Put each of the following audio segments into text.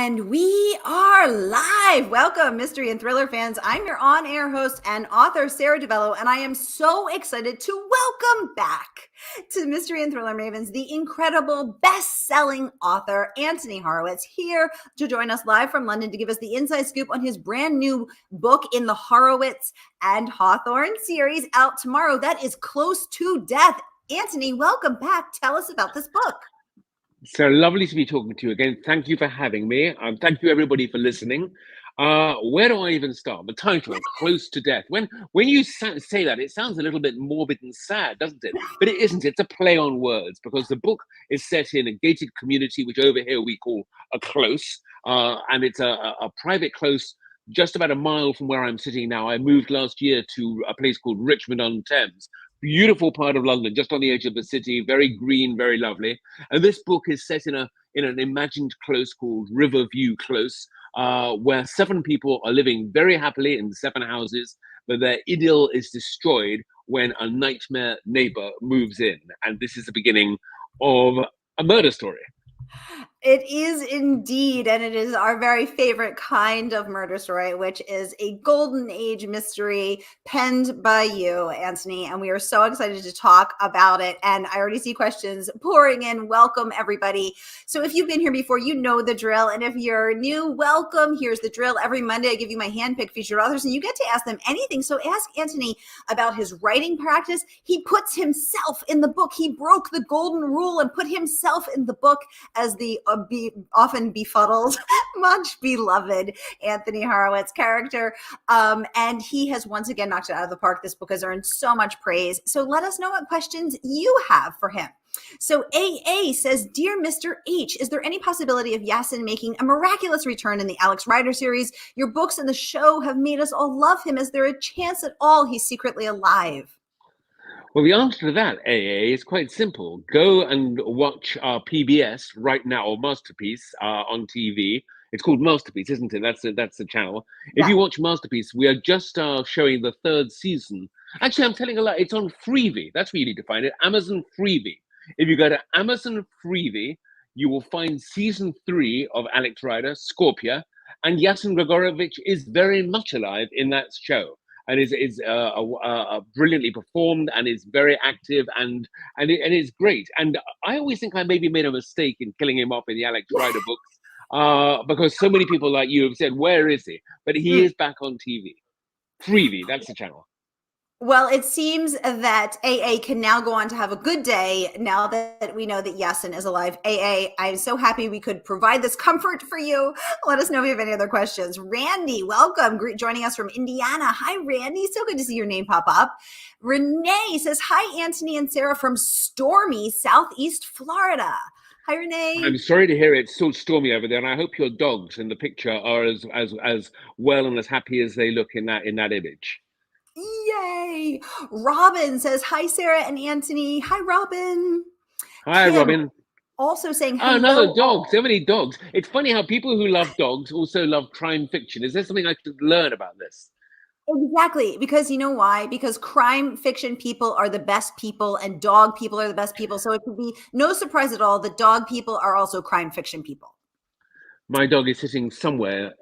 And we are live. Welcome, mystery and thriller fans. I'm your on-air host and author, Sara DiVello, and I am so excited to welcome back to Mystery and Thriller Mavens, the incredible best-selling author, Anthony Horowitz, here to join us live from London to give us the inside scoop on his brand new book in the Horowitz and Hawthorne series out tomorrow. That is Close to Death. Anthony, welcome back. Tell us about this book. So lovely to be talking to you again. Thank you for having me. Thank you everybody for listening. Where do I even start? The title, Close to Death. When you say that, it sounds a little bit morbid and sad, doesn't it? But it isn't. It's a play on words because the book is set in a gated community, which over here we call a close. And it's a private close just about a mile from where I'm sitting now. I moved last year to a place called Richmond-on-Thames. Beautiful part of London, just on the edge of the city, very green, very lovely. And this book is set in an imagined close called Riverview Close, where 7 people are living very happily in 7 houses, but their idyll is destroyed when a nightmare neighbor moves in. And this is the beginning of a murder story. It is indeed, and it is our very favorite kind of murder story, which is a golden age mystery penned by you, Anthony, and we are so excited to talk about it. And I already see questions pouring in. Welcome, everybody. So if you've been here before, you know the drill, and if you're new, welcome. Here's the drill. Every Monday, I give you my handpicked featured authors, and you get to ask them anything. So ask Anthony about his writing practice. He puts himself in the book. He broke the golden rule and put himself in the book as the often befuddled, much beloved Anthony Horowitz character. And he has once again knocked it out of the park. This book has earned so much praise. So let us know what questions you have for him. So AA says, Dear Mr. H, is there any possibility of Yasin making a miraculous return in the Alex Rider series? Your books and the show have made us all love him. Is there a chance at all he's secretly alive? Well, the answer to that, AA, is quite simple. Go and watch our PBS right now, or Masterpiece on TV. It's called Masterpiece, isn't it? That's the channel. Yeah. If you watch Masterpiece, we are just showing the 3rd season. Actually, I'm telling a lie. It's on Freevee. That's where you need to find it. Amazon Freevee. If you go to Amazon Freevee, you will find season 3 of Alex Rider, Scorpia, and Yasin Gregorovich is very much alive in that show. And is brilliantly performed and is very active and is great. And I always think I maybe made a mistake in killing him off in the Alex Rider books because so many people like you have said, where is he? But he is back on TV. Freevee, that's the channel. Well, it seems that AA can now go on to have a good day now that we know that Yasin is alive. AA, I'm so happy we could provide this comfort for you. Let us know if you have any other questions. Randy, welcome, joining us from Indiana. Hi, Randy. So good to see your name pop up. Renee says, hi, Anthony and Sara from stormy Southeast Florida. Hi, Renee. I'm sorry to hear it's so stormy over there, and I hope your dogs in the picture are as well and as happy as they look in that image. Yay! Robin says, hi, Sara and Anthony. Hi, Robin. Hi, Kim, Robin. Also saying hello. Oh, another dog. So many dogs. It's funny how people who love dogs also love crime fiction. Is there something I could learn about this? Exactly. Because you know why? Because crime fiction people are the best people and dog people are the best people. So it could be no surprise at all that dog people are also crime fiction people. My dog is sitting somewhere.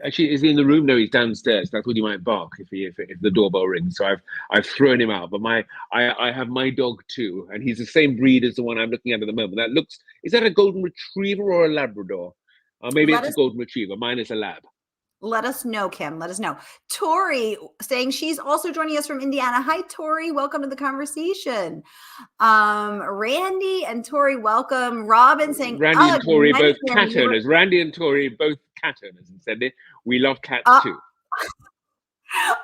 Is he in the room? No, he's downstairs. I thought he might bark if the doorbell rings. So I've thrown him out. But I have my dog too, and he's the same breed as the one I'm looking at the moment. Is that a golden retriever or a Labrador? Maybe it's a golden retriever. Mine is a lab. Let us know, Kim. Let us know. Tori saying she's also joining us from Indiana. Hi, Tori. Welcome to the conversation. Randy and Tori, welcome. Robin saying, Randy and Tori, both cat owners. Randy and Tori, both cat owners, and said we love cats too.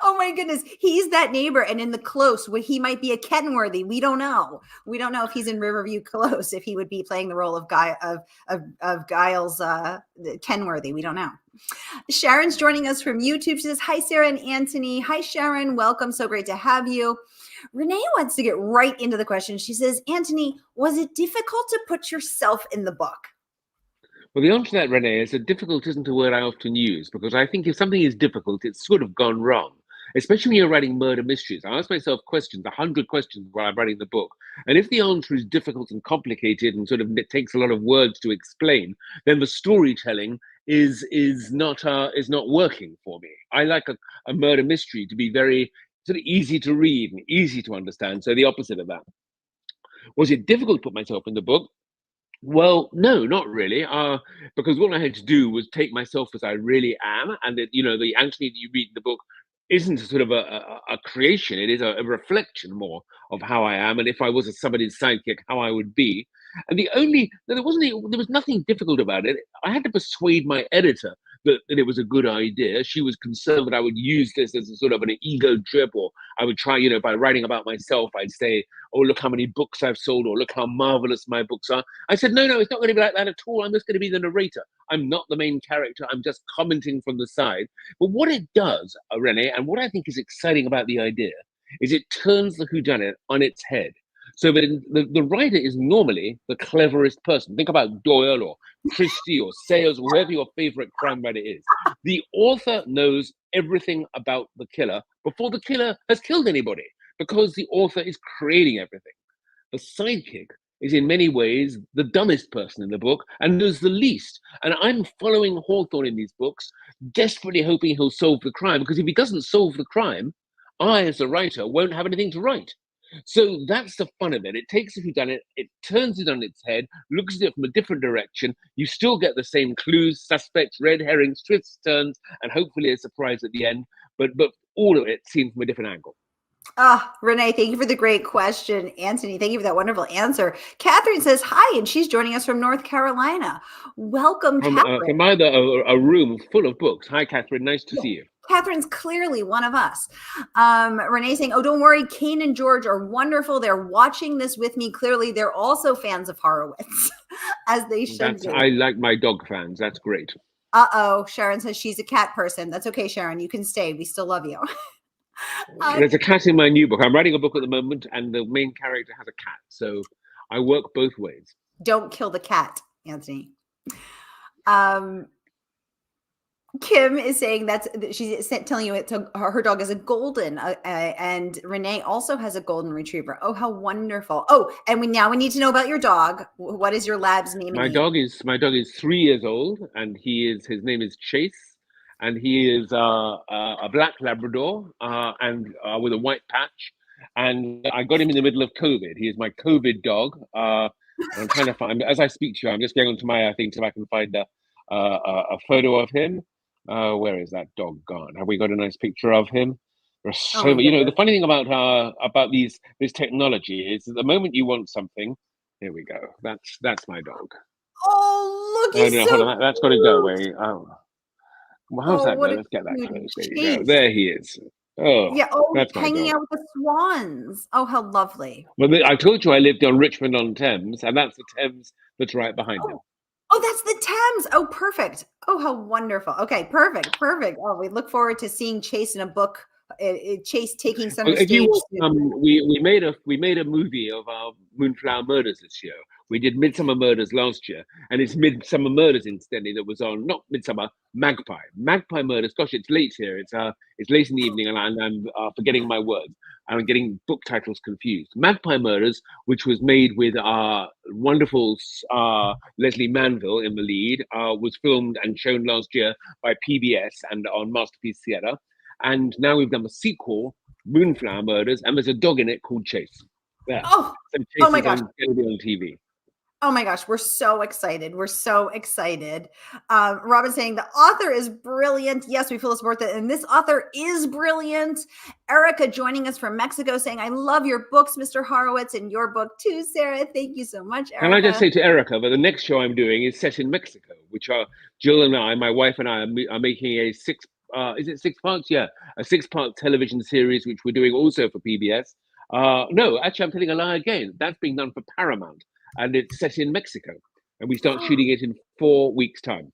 Oh my goodness, he's that neighbor, and in the close, where he might be a Kenworthy. We don't know. We don't know if he's in Riverview Close, if he would be playing the role of Giles Kenworthy. We don't know. Sharon's joining us from YouTube. She says, hi, Sara and Anthony. Hi, Sharon. Welcome. So great to have you. Renee wants to get right into the question. She says, Anthony, was it difficult to put yourself in the book? Well, the answer to that, Renee, is that difficult isn't a word I often use, because I think if something is difficult, it's sort of gone wrong. Especially when you're writing murder mysteries. I ask myself questions, 100 questions while I'm writing the book. And if the answer is difficult and complicated and sort of it takes a lot of words to explain, then the storytelling is not working for me. I like a murder mystery to be very sort of easy to read and easy to understand. So the opposite of that. Was it difficult to put myself in the book? Well, no, not really, because all I had to do was take myself as I really am, and that the Anthony that you read in the book isn't sort of a creation; it is a reflection more of how I am, and if I was somebody's sidekick, how I would be. And there was nothing difficult about it. I had to persuade my editor that it was a good idea. She was concerned that I would use this as a sort of an ego trip, or I would try, by writing about myself, I'd say, oh, look how many books I've sold, or look how marvelous my books are. I said, no, it's not going to be like that at all. I'm just going to be the narrator. I'm not the main character. I'm just commenting from the side. But what it does, Renee, and what I think is exciting about the idea, is it turns the whodunit on its head. So that the writer is normally the cleverest person. Think about Doyle or Christie or Sayers, whoever your favorite crime writer is. The author knows everything about the killer before the killer has killed anybody, because the author is creating everything. The sidekick is in many ways the dumbest person in the book and knows the least. And I'm following Hawthorne in these books, desperately hoping he'll solve the crime, because if he doesn't solve the crime, I, as a writer, won't have anything to write. So that's the fun of it. It takes a whodunit, it turns it on its head, looks at it from a different direction. You still get the same clues, suspects, red herrings, twists, turns, and hopefully a surprise at the end. But all of it seen from a different angle. Renee, thank you for the great question. Anthony, thank you for that wonderful answer. Catherine says hi, and she's joining us from North Carolina. Welcome, Catherine. From either a room full of books. Hi, Catherine. Nice to see you. Catherine's clearly one of us. Renee saying, oh, don't worry. Kane and George are wonderful. They're watching this with me. Clearly, they're also fans of Horowitz, as they should be. I like my dog fans. That's great. Uh-oh. Sharon says she's a cat person. That's okay, Sharon. You can stay. We still love you. There's a cat in my new book. I'm writing a book at the moment, and the main character has a cat. So I work both ways. Don't kill the cat, Anthony. Kim is saying she's telling you her dog is a golden, and Renee also has a golden retriever. Oh, how wonderful! Oh, and we need to know about your dog. What is your lab's name? My dog is 3 years old, and his name is Chase, and he is a black Labrador and with a white patch. And I got him in the middle of COVID. He is my COVID dog. I'm trying to find, as I speak to you, I'm just going onto my thing so I can find a photo of him. Where is that dog gone? Have we got a nice picture of him? There's so the funny thing about this technology is that the moment you want something, here we go. That's my dog. Oh, look! He's hold on, that's got to go away. Oh, well, how's that go? Let's get that close. There you go. There he is. Oh, yeah. Oh, that's hanging out with the swans. Oh, how lovely. Well, I told you I lived on Richmond on Thames, and that's the Thames that's right behind him. Oh, that's the Thames. Oh, perfect. Oh, how wonderful. Okay, perfect. Oh, we look forward to seeing Chase in a book. Chase taking center stage. We made a movie of our Moonflower Murders this year. We did Midsummer Murders last year, and it's Midsummer Murders incidentally that was on, not Midsummer, Magpie Murders. Gosh, it's late here. It's late in the evening, and I'm forgetting my words. I'm getting book titles confused. Magpie Murders, which was made with wonderful Leslie Manville in the lead, was filmed and shown last year by PBS and on Masterpiece Theatre. And now we've done a sequel, Moonflower Murders, and there's a dog in it called Chase. There. Oh my gosh. Going to be on TV. Oh my gosh, we're so excited. Robin saying the author is brilliant. Yes, we feel support that. And this author is brilliant. Erica joining us from Mexico saying, I love your books, Mr. Horowitz, and your book too, Sarah. Thank you so much, Erica. Can I just say to Erica, but the next show I'm doing is set in Mexico, which Jill and I, my wife and I, are making a 6 parts? Yeah, a 6-part television series, which we're doing also for PBS. No, actually, I'm telling a lie again. That's being done for Paramount. And it's set in Mexico, and we start shooting it in 4 weeks' time.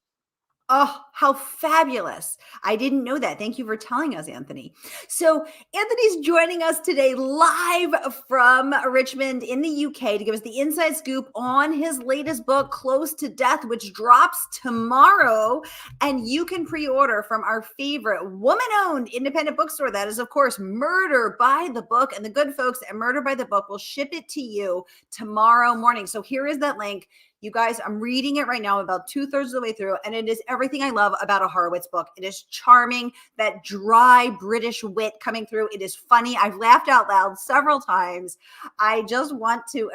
Oh, How fabulous. I didn't know that. Thank you for telling us, Anthony. So Anthony's joining us today live from Richmond in the UK to give us the inside scoop on his latest book, Close to Death, which drops tomorrow. And you can pre-order from our favorite woman-owned independent bookstore. That is, of course, Murder by the Book. And the good folks at Murder by the Book will ship it to you tomorrow morning. So here is that link. You guys, I'm reading it right now, about 2/3 of the way through, and it is everything I love about a Horowitz book. It is charming, that dry British wit coming through. It is funny. I've laughed out loud several times. I just want to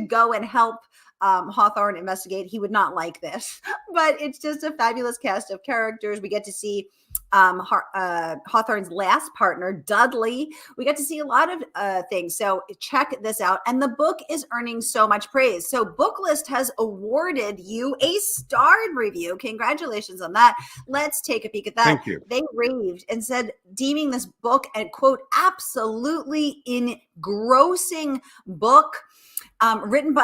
go and help Hawthorne investigate. He would not like this, but it's just a fabulous cast of characters. We get to see Hawthorne's last partner, Dudley. We get to see a lot of things. So check this out. And the book is earning so much praise. So Booklist has awarded you a starred review. Congratulations on that. Let's take a peek at that. Thank you. They raved and said, deeming this book a, quote, absolutely engrossing book. Written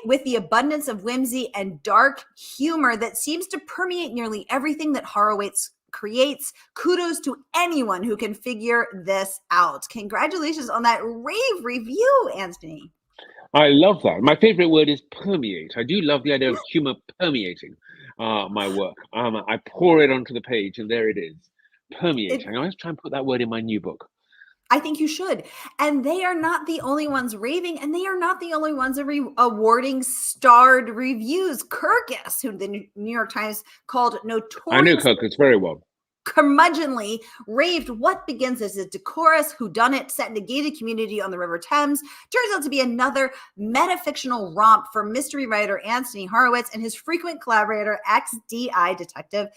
with the abundance of whimsy and dark humor that seems to permeate nearly everything that Horowitz creates. Kudos to anyone who can figure this out. Congratulations on that rave review, Anthony. I love that. My favorite word is permeate. I do love the idea of humor permeating my work. I pour it onto the page and there it is. Permeating. I'm going to try and put that word in my new book. I think you should. And they are not the only ones raving, and they are not the only ones awarding starred reviews. Kirkus, who the New York Times called notorious. I know Kirkus very well. Curmudgeonly raved what begins as a decorous whodunit set in a gated community on the River Thames turns out to be another metafictional romp for mystery writer Anthony Horowitz and his frequent collaborator, ex-DI detective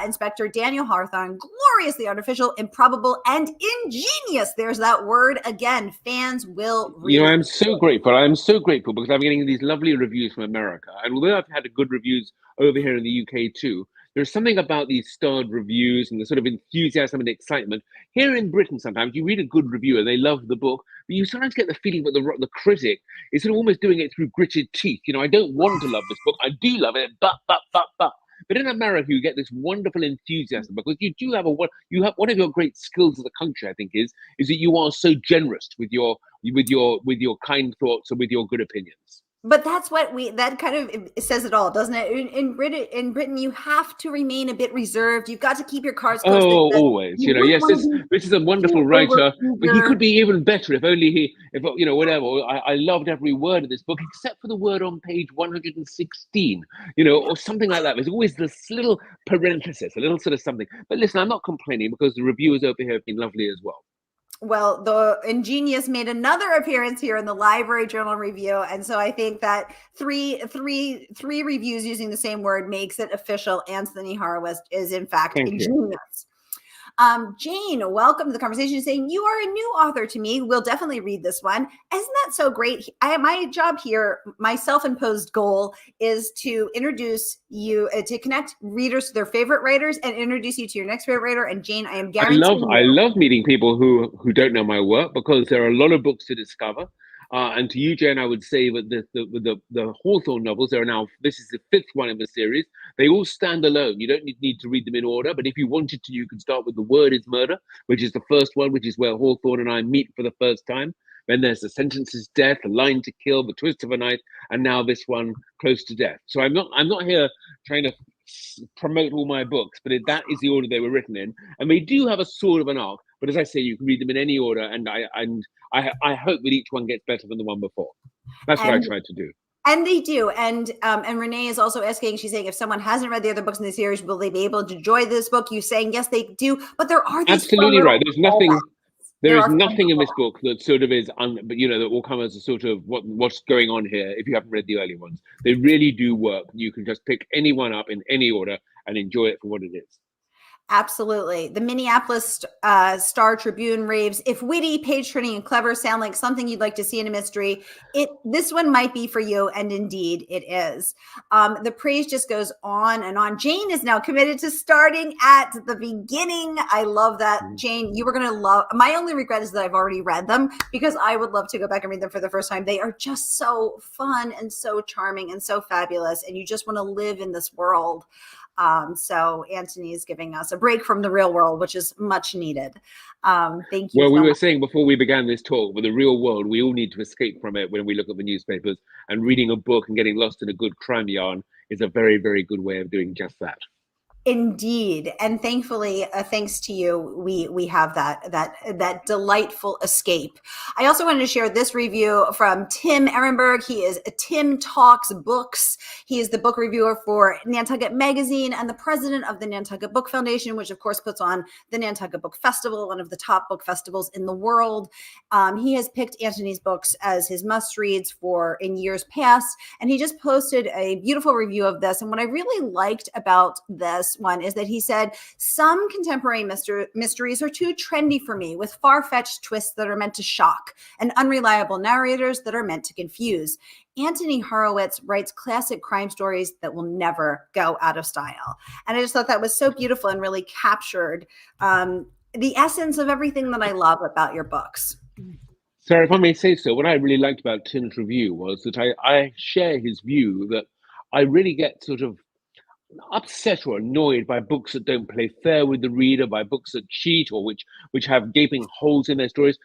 Inspector Daniel Hawthorne. Gloriously artificial, improbable, and ingenious. There's that word again. Fans will read. You know, I'm so grateful. I'm so grateful because I'm getting these lovely reviews from America. And although I've had good reviews over here in the UK too, there's something about these starred reviews and the sort of enthusiasm and excitement. Here in Britain, sometimes you read a good review and they love the book, but you sometimes get the feeling that the critic is sort of almost doing it through gritted teeth. You know, I don't want to love this book. I do love it, but. But in America, you get this wonderful enthusiasm because you do have one of your great skills of the country, I think, is that you are so generous with your kind thoughts and with your good opinions. But that's what that kind of says it all, doesn't it? In Britain, you have to remain a bit reserved. You've got to keep your cards close. Oh, always. You know, yes, this is a wonderful writer, but he could be even better if only whatever. I loved every word of this book, except for the word on page 116, or something like that. There's always this little parenthesis, a little sort of something. But listen, I'm not complaining because the reviewers over here have been lovely as well. Well, the Ingenious made another appearance here in the Library Journal Review, and so I think that three reviews using the same word makes it official. Anthony Horowitz is in fact ingenious. Jane, welcome to the conversation, saying you are a new author to me. We'll definitely read this one. Isn't that so great? My job here, my self-imposed goal, is to introduce you, to connect readers to their favorite writers and introduce you to your next favorite writer. And Jane, I am guaranteeing I love meeting people who don't know my work because there are a lot of books to discover. And to you, Jane, I would say that the Hawthorne novels, this is the 5th one in the series. They all stand alone. You don't need to read them in order, but if you wanted to, you could start with The Word is Murder, which is the first one, which is where Hawthorne and I meet for the first time. Then there's The Sentence is Death, A Line to Kill, The Twist of a Knife, and now this one, Close to Death. So I'm not here trying to promote all my books, but that is the order they were written in, and they do have a sort of an arc. But as I say, you can read them in any order, and I hope that each one gets better than the one before. That's what I tried to do. And they do. And Renee is also asking, she's saying, if someone hasn't read the other books in the series, will they be able to enjoy this book? You saying, yes, they do. But there are these absolutely right. There is nothing in this book that sort of is, that will come as a sort of what's going on here if you haven't read the early ones. They really do work. You can just pick any one up in any order and enjoy it for what it is. Absolutely. The Minneapolis Star Tribune raves, if witty, page-turning, and clever sound like something you'd like to see in a mystery, this one might be for you, and indeed it is. The praise just goes on and on. Jane is now committed to starting at the beginning. I love that. Jane, you were going to love, my only regret is that I've already read them, because I would love to go back and read them for the first time. They are just so fun and so charming and so fabulous, and you just want to live in this world. So Anthony is giving us a break from the real world, which is much needed. Thank you. Well, we were saying before we began this talk, with the real world, we all need to escape from it when we look at the newspapers, and reading a book and getting lost in a good crime yarn is a very, very good way of doing just that. Indeed, and thankfully, thanks to you, we have that delightful escape. I also wanted to share this review from Tim Ehrenberg. He is Tim Talks Books. He is the book reviewer for Nantucket Magazine and the president of the Nantucket Book Foundation, which of course puts on the Nantucket Book Festival, one of the top book festivals in the world. He has picked Anthony's books as his must-reads in years past, and he just posted a beautiful review of this. And what I really liked about this one is that he said, some contemporary mysteries are too trendy for me, with far-fetched twists that are meant to shock and unreliable narrators that are meant to confuse. Anthony Horowitz writes classic crime stories that will never go out of style. And I just thought that was so beautiful and really captured the essence of everything that I love about your books. Sarah, if I may say so, what I really liked about Tim's review was that I share his view that I really get sort of upset or annoyed by books that don't play fair with the reader, by books that cheat or which have gaping holes in their stories.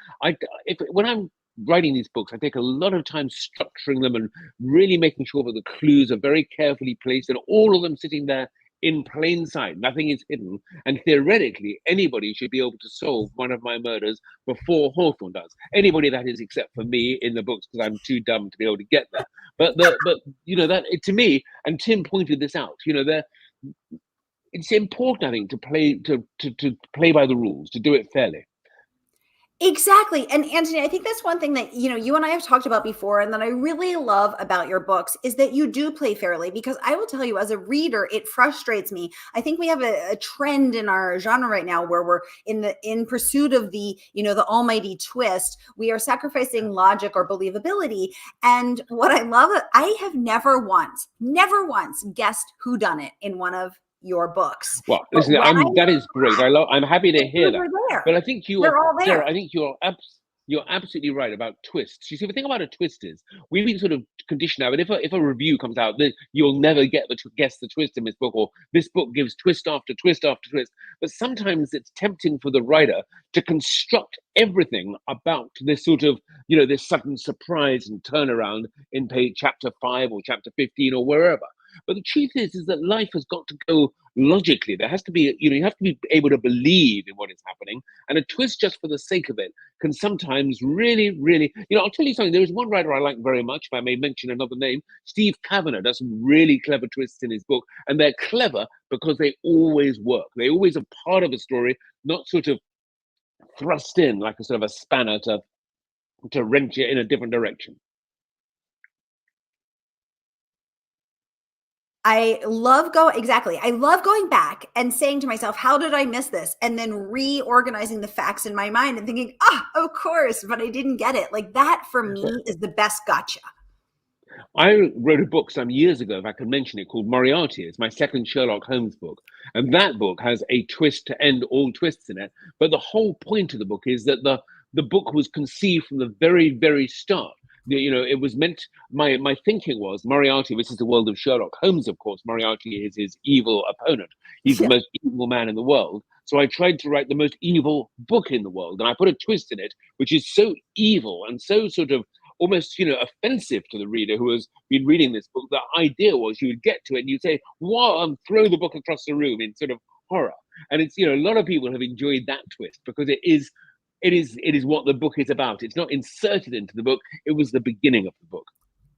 When I'm writing these books, I take a lot of time structuring them and really making sure that the clues are very carefully placed and all of them sitting there in plain sight. Nothing is hidden. And theoretically, anybody should be able to solve one of my murders before Hawthorne does. Anybody, that is, except for me in the books, because I'm too dumb to be able to get there. But you know, that to me, and Tim pointed this out, you know, it's important, I think, to play by the rules, to do it fairly. Exactly. And Anthony, I think that's one thing that, you know, you and I have talked about before, and that I really love about your books is that you do play fairly, because I will tell you, as a reader, it frustrates me. I think we have a trend in our genre right now where we're in pursuit of the, you know, the almighty twist. We are sacrificing logic or believability. And what I love, I have never once guessed whodunit in one of your books. Well, listen, that is great. I'm happy to hear that. But I think they're all there. Sarah, I think you're absolutely right about twists. You see, the thing about a twist is we've been sort of conditioned now. But if a review comes out, then you'll never guess the twist in this book, or this book gives twist after twist after twist. But sometimes it's tempting for the writer to construct everything about this sort of, you know, this sudden surprise and turnaround in chapter 5 or chapter 15 or wherever. But the truth is that life has got to go logically. There has to be, you know, you have to be able to believe in what is happening. And a twist just for the sake of it can sometimes really, really, you know, I'll tell you something. There is one writer I like very much, if I may mention another name. Steve Kavanagh does some really clever twists in his book. And they're clever because they always work. They always are part of a story, not sort of thrust in like a sort of a spanner to wrench it in a different direction. I love going back and saying to myself, how did I miss this? And then reorganizing the facts in my mind and thinking, of course, but I didn't get it. Like, that for me is the best gotcha. I wrote a book some years ago, if I can mention it, called Moriarty. It's my second Sherlock Holmes book. And that book has a twist to end all twists in it. But the whole point of the book is that the book was conceived from the very, very start. You know, it was meant, my thinking was, Moriarty, this is the world of Sherlock Holmes, of course. Moriarty is his evil opponent. He's the most evil man in the world. So I tried to write the most evil book in the world. And I put a twist in it, which is so evil and so sort of almost, you know, offensive to the reader who has been reading this book. The idea was you would get to it and you'd say, wow, and throw the book across the room in sort of horror. And it's, you know, a lot of people have enjoyed that twist because it is what the book is about. It's not inserted into the book. It was the beginning of the book.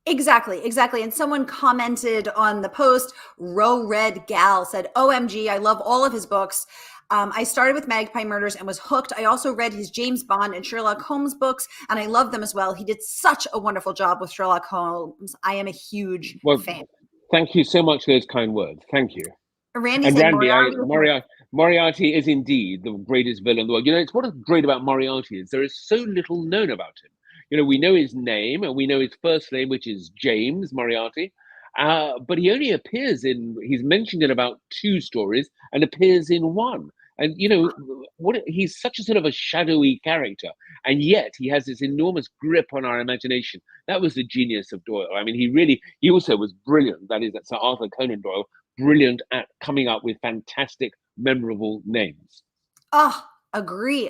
Exactly. And someone commented on the post, Row Red Gal said, OMG, I love all of his books. I started with Magpie Murders and was hooked. I also read his James Bond and Sherlock Holmes books, and I love them as well. He did such a wonderful job with Sherlock Holmes. I am a huge fan. Thank you so much for those kind words. Thank you. Randy and said Randy, Moriarty is indeed the greatest villain in the world. It's what is great about Moriarty is there is so little known about him. We know his name and we know his first name, which is James Moriarty. But he only he's mentioned in about 2 stories and appears in 1. And he's such a sort of a shadowy character, and yet he has this enormous grip on our imagination. That was the genius of Doyle. I mean, he also was brilliant. That is, Sir Arthur Conan Doyle, brilliant at coming up with fantastic, memorable names. Oh, agree.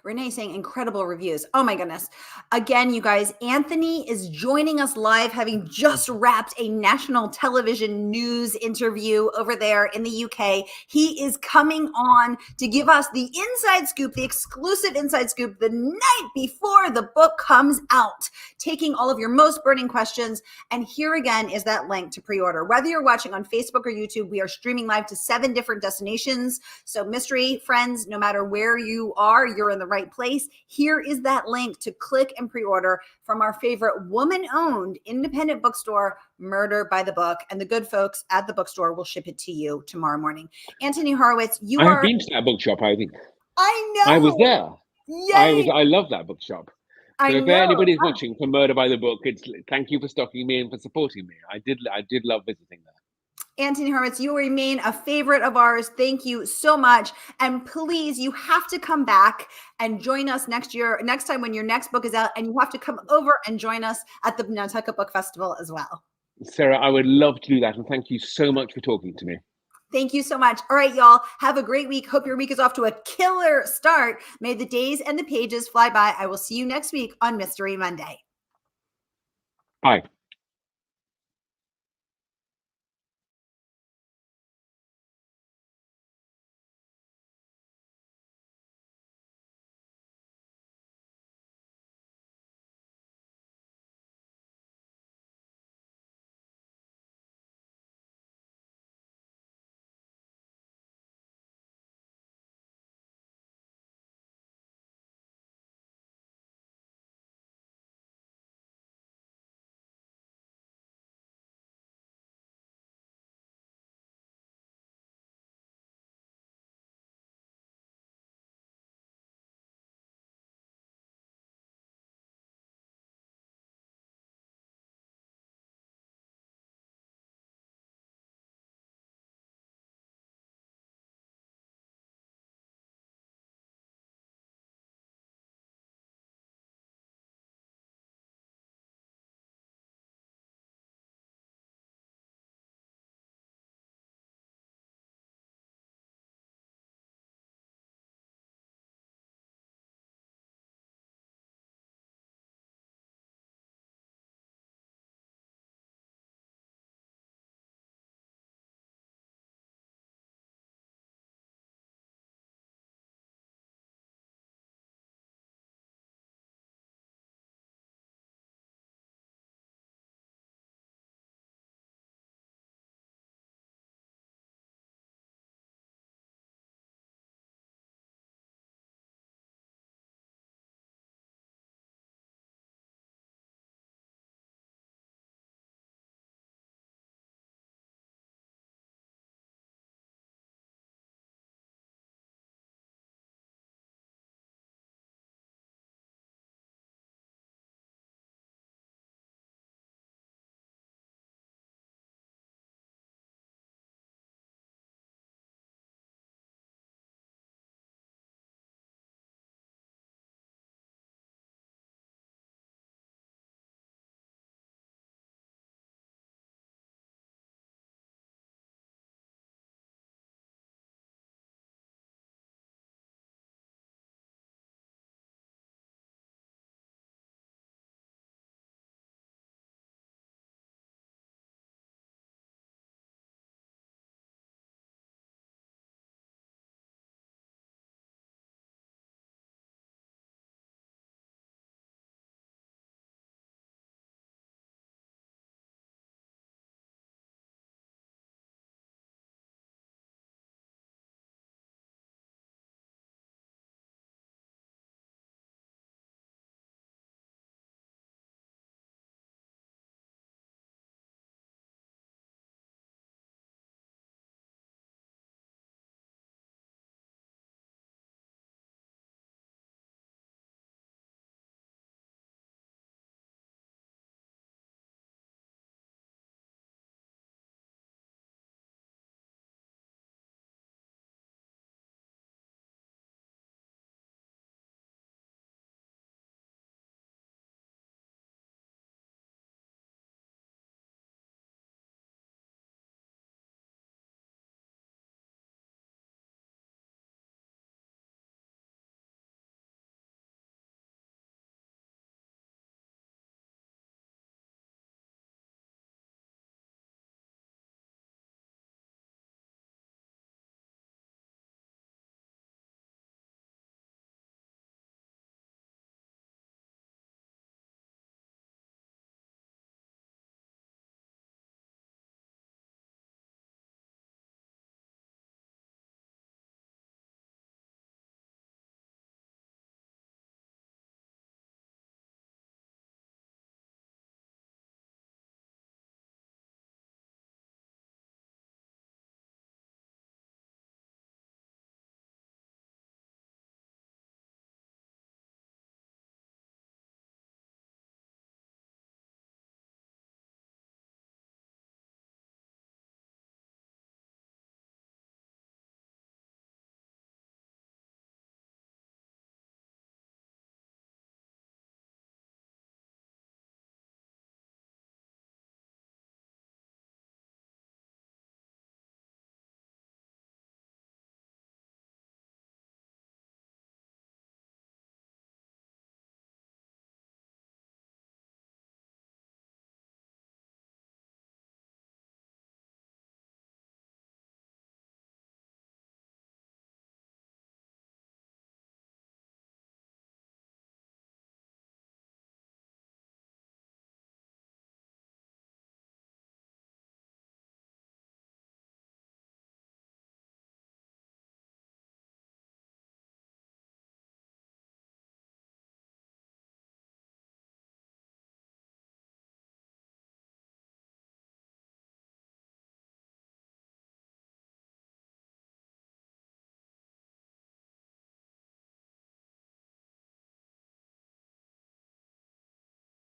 Renee saying incredible reviews. Oh my goodness. Again, you guys, Anthony is joining us live, having just wrapped a national television news interview over there in the UK. He is coming on to give us the inside scoop, the exclusive inside scoop, the night before the book comes out, taking all of your most burning questions. And here again is that link to pre-order. Whether you're watching on Facebook or YouTube, we are streaming live to 7 different destinations. So mystery friends, no matter where you are, you're in the right place. Here is that link to click and pre-order from our favorite woman-owned independent bookstore, Murder by the Book, and the good folks at the bookstore will ship it to you tomorrow morning. Anthony Horowitz, I've been to that bookshop, I think. I know. I was there. Yay. I love that bookshop. So if anybody's watching for Murder by the Book, thank you for stocking me and for supporting me. I did love visiting there. Anthony Horowitz, you remain a favorite of ours. Thank you so much. And please, you have to come back and join us next time when your next book is out, and you have to come over and join us at the Nantucket Book Festival as well. Sarah, I would love to do that. And thank you so much for talking to me. Thank you so much. All right, y'all, have a great week. Hope your week is off to a killer start. May the days and the pages fly by. I will see you next week on Mystery Monday. Bye.